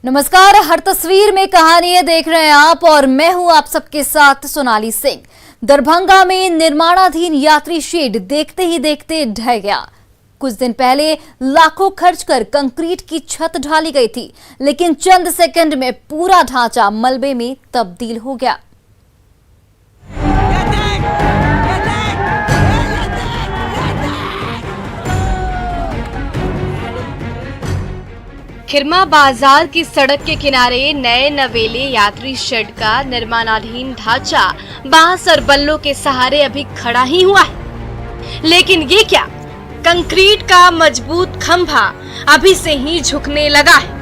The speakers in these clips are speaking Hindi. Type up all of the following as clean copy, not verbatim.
नमस्कार, हर तस्वीर में कहानियां देख रहे हैं आप और मैं हूं आप सबके साथ सोनाली सिंह। दरभंगा में निर्माणाधीन यात्री शेड देखते ही देखते ढह गया। कुछ दिन पहले लाखों खर्च कर कंक्रीट की छत ढाली गई थी, लेकिन चंद सेकंड में पूरा ढांचा मलबे में तब्दील हो गया। खिरमा बाजार की सड़क के किनारे नए नवेले यात्री शेड का निर्माणाधीन ढांचा बांस और बल्लों के सहारे अभी खड़ा ही हुआ है, लेकिन ये क्या, कंक्रीट का मजबूत खंभा अभी से ही झुकने लगा है।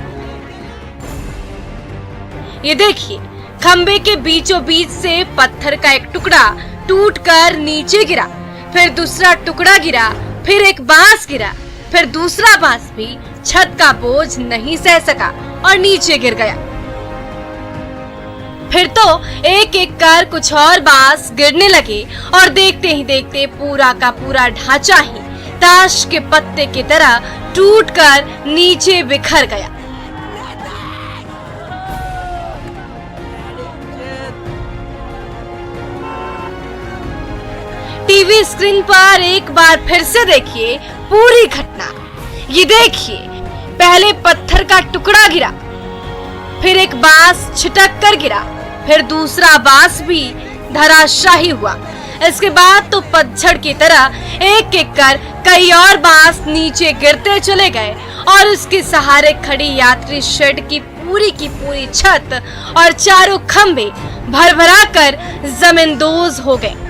ये देखिए, खंभे के बीचों बीच से पत्थर का एक टुकड़ा टूटकर नीचे गिरा, फिर दूसरा टुकड़ा गिरा, फिर एक बांस गिरा, फिर दूसरा बांस भी छत का बोझ नहीं सह सका और नीचे गिर गया। फिर तो एक एक कर कुछ और बांस गिरने लगे और देखते ही देखते पूरा का पूरा ढांचा ही ताश के पत्ते की तरह टूटकर नीचे बिखर गया। टीवी स्क्रीन पर एक बार फिर से देखिए पूरी घटना। ये देखिए, पहले पत्थर का टुकड़ा गिरा, फिर एक बांस छिटक कर गिरा, फिर दूसरा बांस भी धराशायी हुआ। इसके बाद तो पतझड़ की तरह एक एक कर कई और बांस नीचे गिरते चले गए और उसके सहारे खड़ी यात्री शेड की पूरी छत और चारों खंभे भरभरा कर जमींदोज हो गए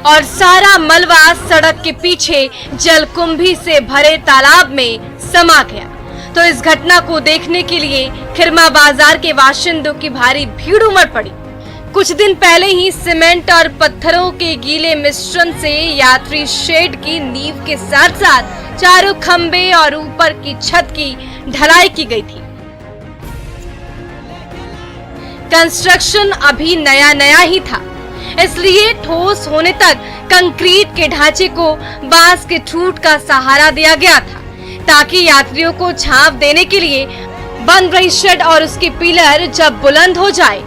और सारा मलबा सड़क के पीछे जलकुंभी से भरे तालाब में समा गया। तो इस घटना को देखने के लिए खिरमा बाजार के बाशिंदों की भारी भीड़ उमड़ पड़ी। कुछ दिन पहले ही सीमेंट और पत्थरों के गीले मिश्रण से यात्री शेड की नींव के साथ साथ चारों खंभे और ऊपर की छत की ढलाई की गई थी। कंस्ट्रक्शन अभी नया ही था, इसलिए ठोस होने तक कंक्रीट के ढांचे को बांस के ठूंठ का सहारा दिया गया था, ताकि यात्रियों को छांव देने के लिए बन रही शेड और उसके पिलर जब बुलंद हो जाए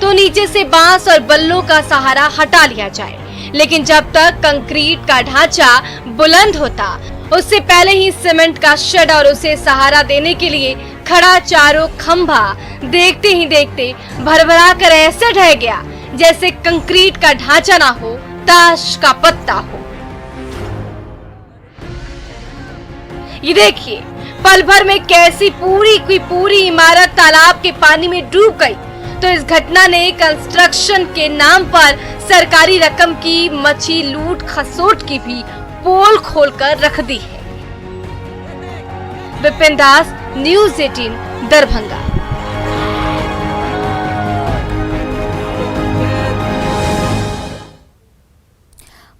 तो नीचे से बांस और बल्लों का सहारा हटा लिया जाए। लेकिन जब तक कंक्रीट का ढांचा बुलंद होता, उससे पहले ही सीमेंट का शेड और उसे सहारा देने के लिए खड़ा चारों खंभा देखते ही देखते भरभरा कर ऐसे ढह गया जैसे कंक्रीट का ढांचा ना हो, ताश का पत्ता हो। ये देखिए, पल भर में कैसी पूरी की पूरी इमारत तालाब के पानी में डूब गई। तो इस घटना ने कंस्ट्रक्शन के नाम पर सरकारी रकम की मची लूट खसोट की भी पोल खोलकर रख दी है। विपिन दास, न्यूज़ 18, दरभंगा।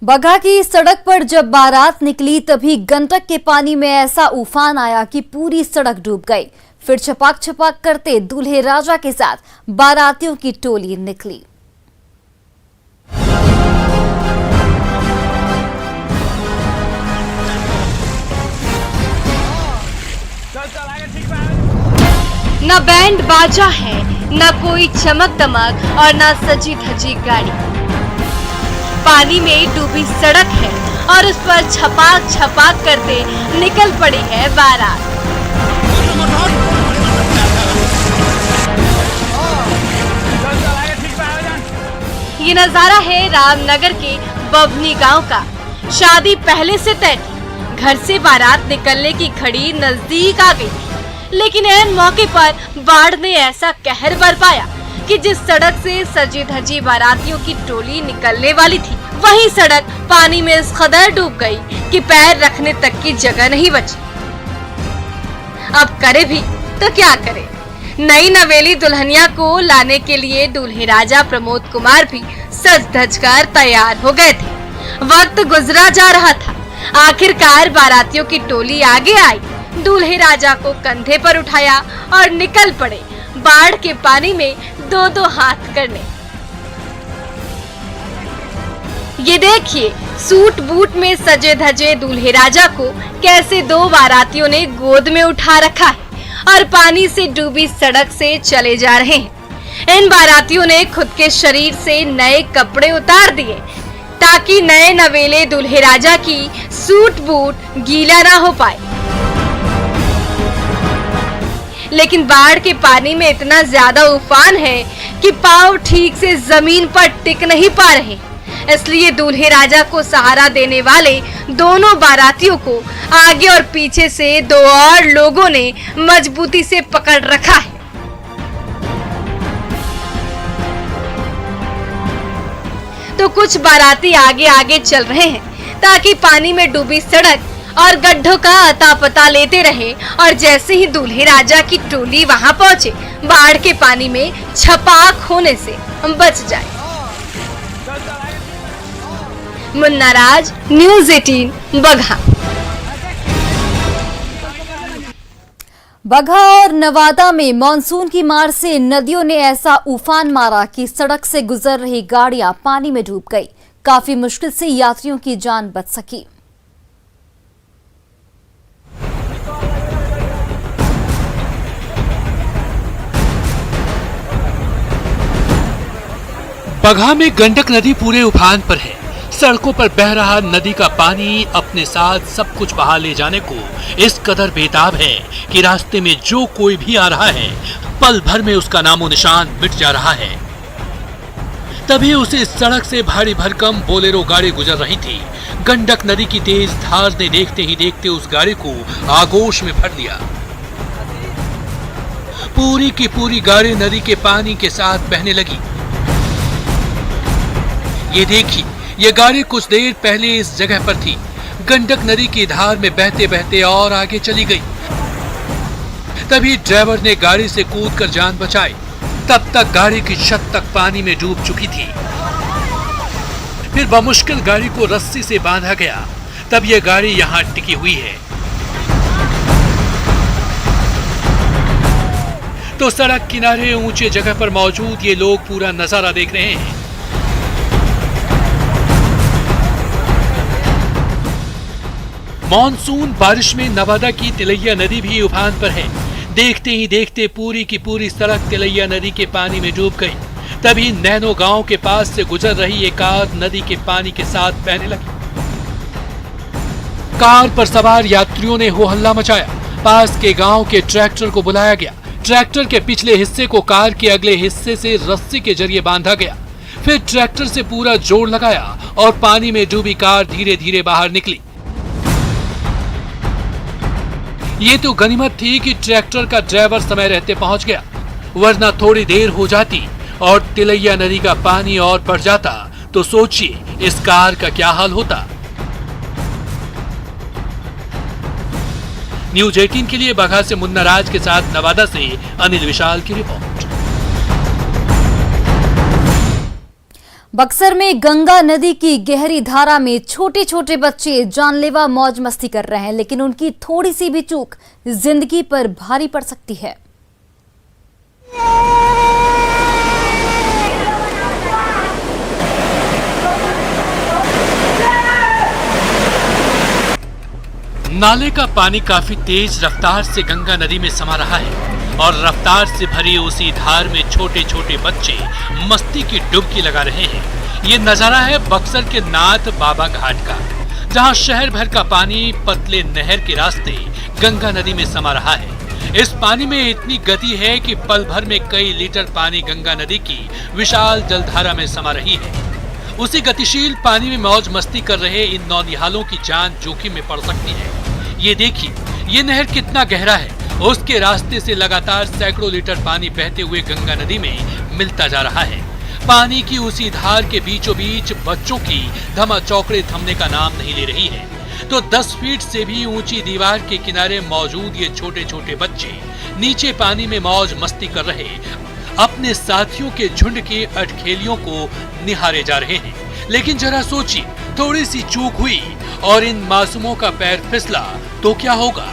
बगहा की सड़क पर जब बारात निकली तभी गंडक के पानी में ऐसा उफान आया कि पूरी सड़क डूब गई। फिर छपाक छपाक करते दूल्हे राजा के साथ बारातियों की टोली निकली। न बैंड बाजा है, न कोई चमक दमक और न सजी धजी गाड़ी। पानी में डूबी सड़क है और उस पर छपाक छपाक करते निकल पड़ी है बारात। ये नजारा है रामनगर के बभनी गांव का। शादी पहले से तय थी, घर से बारात निकलने की घड़ी नजदीक आ गई थी, लेकिन ऐन मौके पर बाढ़ ने ऐसा कहर बरपाया कि जिस सड़क से सजी धजी बारातियों की टोली निकलने वाली थी, वही सड़क पानी में इस कदर डूब गई कि पैर रखने तक की जगह नहीं बची। अब करे भी तो क्या करे। नई नवेली दुल्हनिया को लाने के लिए दूल्हे राजा प्रमोद कुमार भी सज धज कर तैयार हो गए थे। वक्त गुजरा जा रहा था, आखिरकार बारातियों की टोली आगे आई, दूल्हे राजा को कंधे पर उठाया और निकल पड़े बाढ़ के पानी में दो हाथ करने। ये देखिए, सूट बूट में सजे धजे दूल्हे राजा को कैसे दो बारातियों ने गोद में उठा रखा है और पानी से डूबी सड़क से चले जा रहे हैं। इन बारातियों ने खुद के शरीर से नए कपड़े उतार दिए ताकि नए नवेले दूल्हे राजा की सूट बूट गीला ना हो पाए। लेकिन बाढ़ के पानी में इतना ज्यादा उफान है कि पांव ठीक से जमीन पर टिक नहीं पा रहे। इसलिए दूल्हे राजा को सहारा देने वाले दोनों बारातियों को आगे और पीछे से दो और लोगों ने मजबूती से पकड़ रखा है। तो कुछ बाराती आगे आगे चल रहे हैं ताकि पानी में डूबी सड़क और गड्ढों का अता पता लेते रहे और जैसे ही दूल्हे राजा की टोली वहां पहुंचे, बाढ़ के पानी में छपाक होने से बच जाए। मुन्ना राज, न्यूज़ 18, बगहा। बगहा और नवादा में मानसून की मार से नदियों ने ऐसा उफान मारा कि सड़क से गुजर रही गाड़ियां पानी में डूब गई। काफी मुश्किल से यात्रियों की जान बच सकी। बगहा में गंडक नदी पूरे उफान पर है। सड़कों पर बह रहा नदी का पानी अपने साथ सब कुछ बहा ले जाने को इस कदर बेताब है कि रास्ते में जो कोई भी आ रहा है, पल भर में उसका नामो निशान मिट जा रहा है। तभी उसे सड़क से भारी भरकम बोलेरो गाड़ी गुजर रही थी। गंडक नदी की तेज धार ने देखते ही देखते उस गाड़ी को आगोश में भर लिया। पूरी की पूरी गाड़ी नदी के पानी के साथ बहने लगी। ये देखिए, ये गाड़ी कुछ देर पहले इस जगह पर थी। गंडक नदी की धार में बहते बहते और आगे चली गई। तभी ड्राइवर ने गाड़ी से कूदकर जान बचाई। तब तक गाड़ी की छत तक पानी में डूब चुकी थी। फिर बमुश्किल गाड़ी को रस्सी से बांधा गया। तब यह गाड़ी यहाँ टिकी हुई है। तो सड़क किनारे ऊंचे जगह पर मौजूद ये लोग पूरा नजारा देख रहे हैं। मॉनसून बारिश में नवादा की तिलैया नदी भी उफान पर है। देखते ही देखते पूरी की पूरी सड़क तिलैया नदी के पानी में डूब गई। तभी नैनो गांव के पास से गुजर रही एक कार नदी के पानी के साथ बहने लगी। कार पर सवार यात्रियों ने हो हल्ला मचाया। पास के गांव के ट्रैक्टर को बुलाया गया। ट्रैक्टर के पिछले हिस्से को कार के अगले हिस्से से रस्सी के जरिए बांधा गया। फिर ट्रैक्टर से पूरा जोर लगाया और पानी में डूबी कार धीरे धीरे बाहर निकली। ये तो गनीमत थी कि ट्रैक्टर का ड्राइवर समय रहते पहुंच गया, वरना थोड़ी देर हो जाती और तिलैया नदी का पानी और बढ़ जाता तो सोचिए इस कार का क्या हाल होता। न्यूज़ 18 के लिए बगहा से मुन्ना राज के साथ नवादा से अनिल विशाल की रिपोर्ट। बक्सर में गंगा नदी की गहरी धारा में छोटे छोटे बच्चे जानलेवा मौज मस्ती कर रहे हैं, लेकिन उनकी थोड़ी सी भी चूक जिंदगी पर भारी पड़ सकती है। नाले का पानी काफी तेज रफ्तार से गंगा नदी में समा रहा है और रफ्तार से भरी उसी धार में छोटे छोटे बच्चे मस्ती की डुबकी लगा रहे हैं। ये नजारा है बक्सर के नाथ बाबा घाट का, जहां शहर भर का पानी पतले नहर के रास्ते गंगा नदी में समा रहा है। इस पानी में इतनी गति है कि पल भर में कई लीटर पानी गंगा नदी की विशाल जलधारा में समा रही है। उसी गतिशील पानी में मौज मस्ती कर रहे इन नौनिहालों की जान जोखिम में पड़ सकती है। ये देखिए, ये नहर कितना गहरा है। उसके रास्ते से लगातार सैकड़ों लीटर पानी बहते हुए गंगा नदी में मिलता जा रहा है। पानी की उसी धार के बीचों बीच बच्चों की धमा चौकड़े थमने का नाम नहीं ले रही है। तो 10 फीट से भी ऊंची दीवार के किनारे मौजूद ये छोटे छोटे बच्चे नीचे पानी में मौज मस्ती कर रहे अपने साथियों के झुंड की अटखेलियों को निहारे जा रहे हैं। लेकिन जरा सोचिए, थोड़ी सी चूक हुई और इन मासूमों का पैर फिसला तो क्या होगा।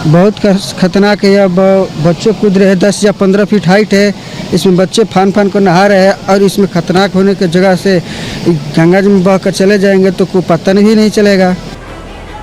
बहुत खतरनाक है। अब बच्चे कूद रहे हैं, 10 या 15 फीट हाइट है। इसमें बच्चे फान फान को नहा रहे हैं और इसमें खतरनाक होने की जगह से गंगा जी में बह कर चले जाएंगे तो कोई पता नहीं चलेगा।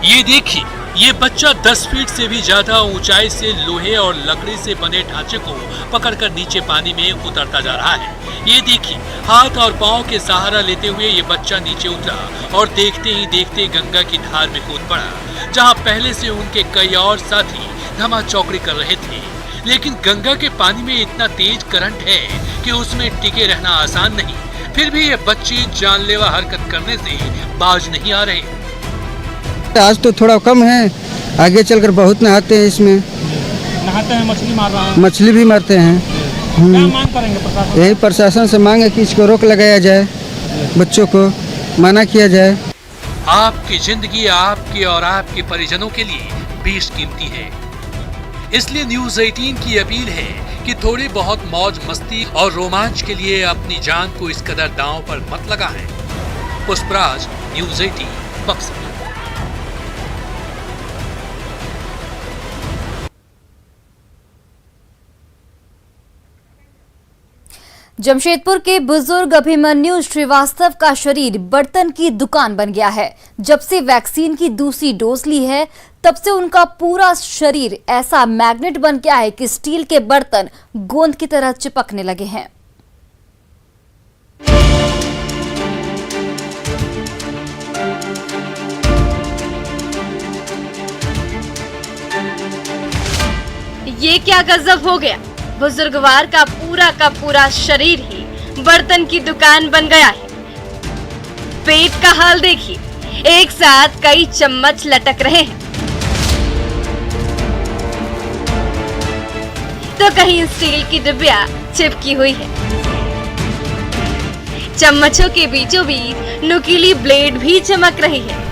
ये देखिए, ये बच्चा 10 फीट से भी ज्यादा ऊंचाई से लोहे और लकड़ी से बने ढांचे को पकड़कर नीचे पानी में उतरता जा रहा है। ये देखिए, हाथ और पांव के सहारा लेते हुए ये बच्चा नीचे उतरा और देखते ही देखते गंगा की धार में कूद पड़ा, जहां पहले से उनके कई और साथी धमा चौकड़ी कर रहे थे। लेकिन गंगा के पानी में इतना तेज करंट है कि उसमें टिके रहना आसान नहीं। फिर भी ये बच्चे जानलेवा हरकत करने से बाज नहीं आ रहे। आज तो थोड़ा कम है, आगे चलकर बहुत नहाते हैं इसमें। नहाते हैं, मछली मार रहे हैं। मछली भी मारते हैं। क्या मांग करेंगे प्रशासन? यही प्रशासन से मांग है कि इसको रोक लगाया जाए, बच्चों को मना किया जाए। आपकी जिंदगी आपके और आपके परिजनों के लिए बेशकीमती है, इसलिए न्यूज़ 18 की अपील है कि थोड़ी बहुत मौज मस्ती और रोमांच के लिए अपनी जान को इस कदर दांव पर मत लगाएं। पुष्पराज, न्यूज़ 18 बक्सर। जमशेदपुर के बुजुर्ग अभिमन्यु श्रीवास्तव का शरीर बर्तन की दुकान बन गया है। जब से वैक्सीन की दूसरी डोज ली है, तब से उनका पूरा शरीर ऐसा मैग्नेट बन गया है कि स्टील के बर्तन गोंद की तरह चिपकने लगे हैं। ये क्या गजब हो गया। बुजुर्गवार का पूरा शरीर ही बर्तन की दुकान बन गया है। पेट का हाल देखिए, एक साथ कई चम्मच लटक रहे हैं, तो कहीं स्टील की डिब्बिया चिपकी हुई है। चम्मचों के बीचों बीच नुकीली ब्लेड भी चमक रही है,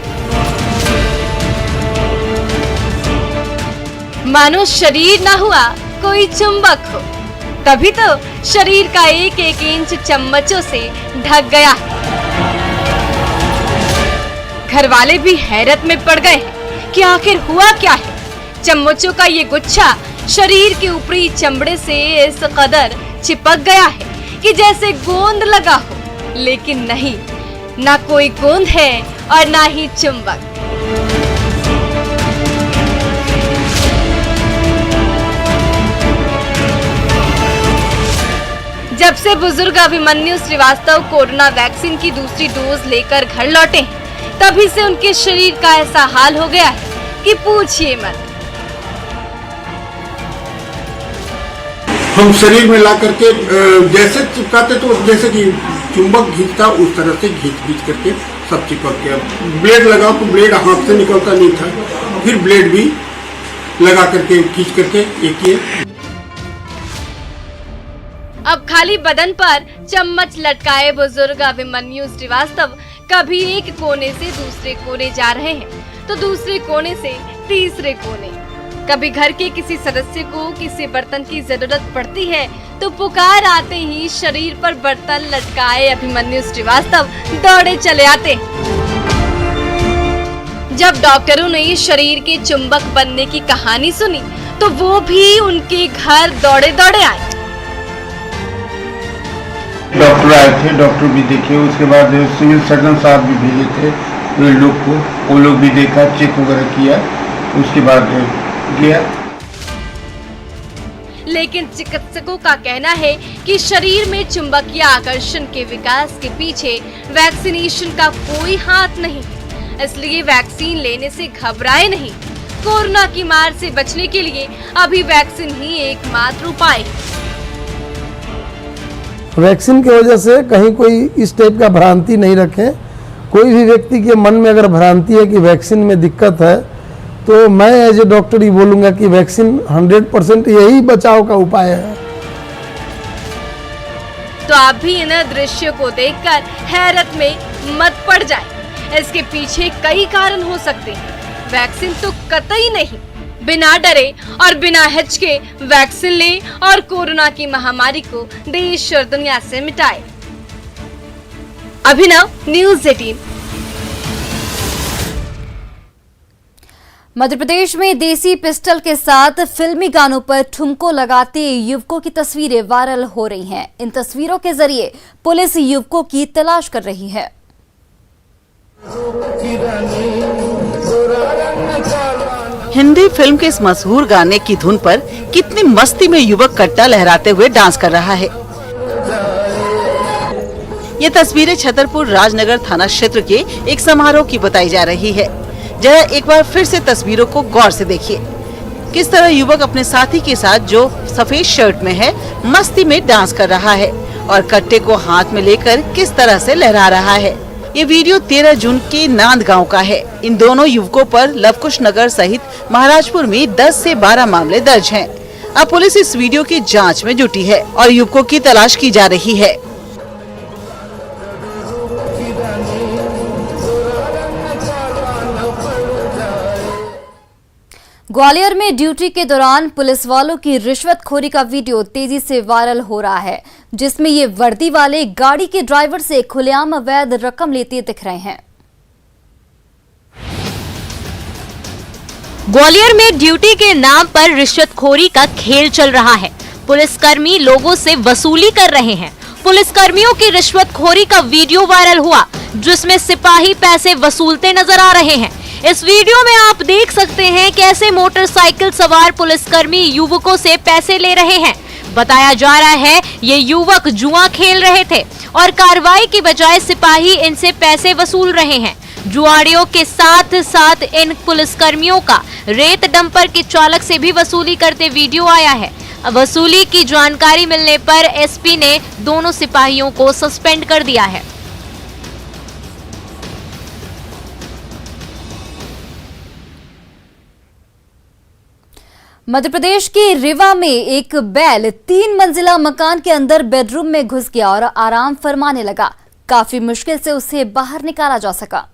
मानो शरीर ना हुआ कोई चुंबक हो। तभी तो शरीर का एक एक इंच चम्मचों से ढक गया है। घर वाले भी हैरत में पड़ गए हैं कि आखिर हुआ क्या है। चम्मचों का ये गुच्छा शरीर के ऊपरी चमड़े से इस कदर चिपक गया है कि जैसे गोंद लगा हो, लेकिन नहीं, ना कोई गोंद है और ना ही चुंबक। जब से बुजुर्ग अभिमन्यु श्रीवास्तव कोरोना वैक्सीन की दूसरी डोज लेकर घर लौटे हैं, तभी से उनके शरीर का ऐसा हाल हो गया है कि पूछिए मत। हम शरीर में ला करके जैसे चिपकाते तो जैसे कि चुंबक खींचता उस तरह से खींच करके सब चिपक गया। ब्लेड लगाओ तो ब्लेड हाथ से निकलता नहीं था, फिर ब्लेड भी लगा करके खींच करके एक किए। अब खाली बदन पर चम्मच लटकाए बुजुर्ग अभिमन्यु श्रीवास्तव कभी एक कोने से दूसरे कोने जा रहे हैं, तो दूसरे कोने से तीसरे कोने। कभी घर के किसी सदस्य को किसी बर्तन की जरूरत पड़ती है, तो पुकार आते ही शरीर पर बर्तन लटकाए अभिमन्यु श्रीवास्तव दौड़े चले आते। जब डॉक्टरों ने शरीर के चुंबक बनने की कहानी सुनी, तो वो भी उनके घर दौड़े दौड़े आए। डॉक्टर आए थे, डॉक्टर भी देखे, उसके बाद सिविल सर्जन साहब भी भेजे थे वे लोग को, वो लोग भी देखा, चेक वगैरह किया, उसके बाद गया। लेकिन चिकित्सकों का कहना है कि शरीर में चुंबकीय आकर्षण के विकास के पीछे वैक्सीनेशन का कोई हाथ नहीं, इसलिए वैक्सीन लेने से घबराए नहीं। कोरोना की मार से बचने के लिए अभी वैक्सीन ही एकमात्र उपाय है। वैक्सीन की वजह से कहीं कोई इस टाइप का भ्रांति नहीं रखें। कोई भी व्यक्ति के मन में अगर भ्रांति है कि वैक्सीन में दिक्कत है, तो मैं एज ए डॉक्टर ही बोलूँगा कि वैक्सीन 100% यही बचाव का उपाय है। तो आप भी इन दृश्यों को देखकर हैरत में मत पड़ जाए। इसके पीछे कई कारण हो सकते हैं। वैक्सीन तो कतई नहीं। बिना डरे और बिना हिचके वैक्सीन लें और कोरोना की महामारी को देश और दुनिया से मिटाएं। अभिनव, न्यूज़ 18। मध्य प्रदेश में देसी पिस्टल के साथ फिल्मी गानों पर ठुमको लगाते युवकों की तस्वीरें वायरल हो रही हैं। इन तस्वीरों के जरिए पुलिस युवकों की तलाश कर रही है। हिंदी फिल्म के इस मशहूर गाने की धुन पर कितनी मस्ती में युवक कट्टा लहराते हुए डांस कर रहा है। ये तस्वीरें छतरपुर राजनगर थाना क्षेत्र के एक समारोह की बताई जा रही है। जरा एक बार फिर से तस्वीरों को गौर से देखिए। किस तरह युवक अपने साथी के साथ जो सफेद शर्ट में है मस्ती में डांस कर रहा है और कट्टे को हाथ में लेकर किस तरह से लहरा रहा है। ये वीडियो 13 जून के नांद गांव का है। इन दोनों युवकों पर लवकुश नगर सहित महाराजपुर में 10 से 12 मामले दर्ज हैं। अब पुलिस इस वीडियो की जांच में जुटी है और युवकों की तलाश की जा रही है। ग्वालियर में ड्यूटी के दौरान पुलिस वालों की रिश्वतखोरी का वीडियो तेजी से वायरल हो रहा है, जिसमें ये वर्दी वाले गाड़ी के ड्राइवर से खुलेआम अवैध रकम लेते दिख रहे हैं। ग्वालियर में ड्यूटी के नाम पर रिश्वतखोरी का खेल चल रहा है। पुलिसकर्मी लोगों से वसूली कर रहे हैं। पुलिसकर्मियों की रिश्वतखोरी का वीडियो वायरल हुआ, जिसमें सिपाही पैसे वसूलते नजर आ रहे हैं। इस वीडियो में आप देख सकते हैं कैसे मोटरसाइकिल सवार पुलिसकर्मी युवकों से पैसे ले रहे हैं। बताया जा रहा है ये युवक जुआ खेल रहे थे और कार्रवाई की बजाय सिपाही इनसे पैसे वसूल रहे हैं। जुआड़ियों के साथ साथ इन पुलिसकर्मियों का रेत डंपर के चालक से भी वसूली करते वीडियो आया है। वसूली की जानकारी मिलने पर एसपी ने दोनों सिपाहियों को सस्पेंड कर दिया है। मध्य प्रदेश के रीवा में एक बैल 3 मंजिला मकान के अंदर बेडरूम में घुस गया और आराम फरमाने लगा। काफी मुश्किल से उसे बाहर निकाला जा सका।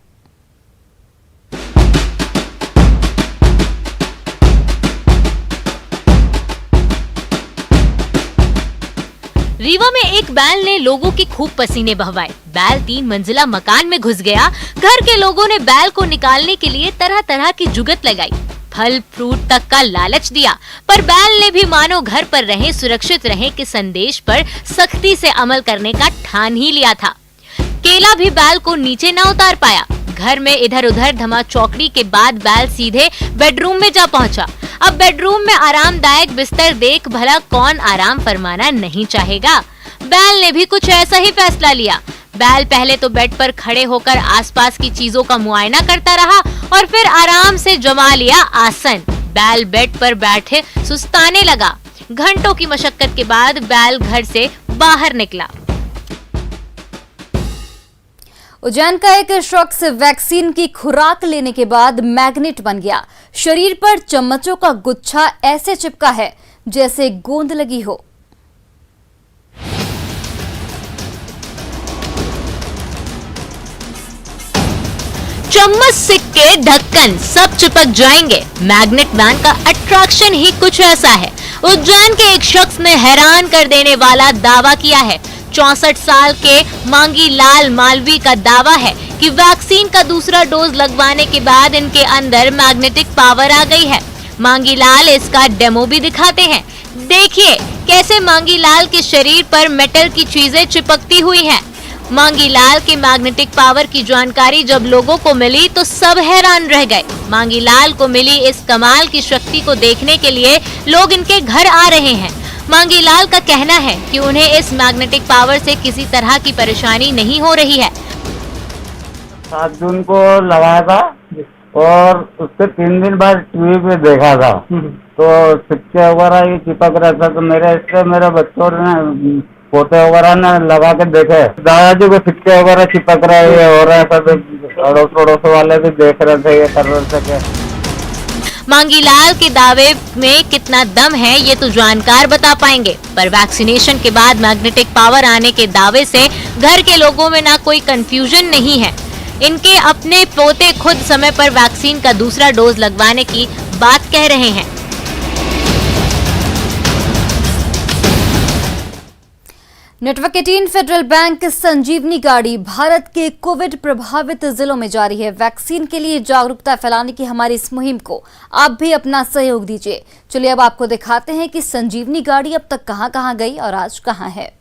रीवा में एक बैल ने लोगों के खूब पसीने बहवाए। बैल 3 मंजिला मकान में घुस गया। घर के लोगों ने बैल को निकालने के लिए तरह तरह की जुगत लगाई, फल फ्रूट तक का लालच दिया, पर बैल ने भी मानो घर पर रहें, सुरक्षित रहें के संदेश पर सख्ती से अमल करने का ठान ही लिया था। केला भी बैल को नीचे न उतार पाया। घर में इधर उधर धमा चौकड़ी के बाद बैल सीधे बेडरूम में जा पहुंचा। अब बेडरूम में आरामदायक बिस्तर देख भला कौन आराम फरमाना नहीं चाहेगा। बैल ने भी कुछ ऐसा ही फैसला लिया। बैल पहले तो बेड पर खड़े होकर आसपास की चीजों का मुआयना करता रहा और फिर आराम से जमा लिया आसन। बैल बेड पर बैठे सुस्ताने लगा। घंटों की मशक्कत के बाद बैल घर से बाहर निकला। उज्जैन का एक शख्स वैक्सीन की खुराक लेने के बाद मैग्नेट बन गया। शरीर पर चम्मचों का गुच्छा ऐसे चिपका है जैसे गोंद लगी हो। चम्मच, सिक्के, ढक्कन सब चिपक जाएंगे। मैग्नेट मैन का अट्रैक्शन ही कुछ ऐसा है। उज्जैन के एक शख्स ने हैरान कर देने वाला दावा किया है। 64 साल के मांगी लाल मालवी का दावा है कि वैक्सीन का दूसरा डोज लगवाने के बाद इनके अंदर मैग्नेटिक पावर आ गई है। मांगी लाल इसका डेमो भी दिखाते हैं। देखिए कैसे मांगी लाल के शरीर पर मेटल की चीजें चिपकती हुई हैं। मांगी लाल के मैग्नेटिक पावर की जानकारी जब लोगों को मिली तो सब हैरान रह गए। मांगी लाल को मिली इस कमाल की शक्ति को देखने के लिए लोग इनके घर आ रहे हैं। मांगी लाल का कहना है कि उन्हें इस मैग्नेटिक पावर से किसी तरह की परेशानी नहीं हो रही है। 7 जून को लगाया था और उसके 3 दिन बाद टीवी पे देखा था तो सिक्के वगैरह ये चिपक रहा था। तो मेरे बच्चों ने पोते वगैरह ने लगा के देखे, दादाजी को सिक्के वगैरह चिपक रहे ये हो रहा है। सब अड़ोस पड़ोस वाले भी देख रहे थे, ये कर रहे थे। मांगी लाल के दावे में कितना दम है ये तो जानकार बता पाएंगे, पर वैक्सीनेशन के बाद मैग्नेटिक पावर आने के दावे से घर के लोगों में ना कोई कंफ्यूजन नहीं है। इनके अपने पोते खुद समय पर वैक्सीन का दूसरा डोज लगवाने की बात कह रहे हैं। नेटवर्क 18 फेडरल बैंक संजीवनी गाड़ी भारत के कोविड प्रभावित जिलों में जारी है। वैक्सीन के लिए जागरूकता फैलाने की हमारी इस मुहिम को आप भी अपना सहयोग दीजिए। चलिए अब आपको दिखाते हैं कि संजीवनी गाड़ी अब तक कहां-कहां गई और आज कहां है।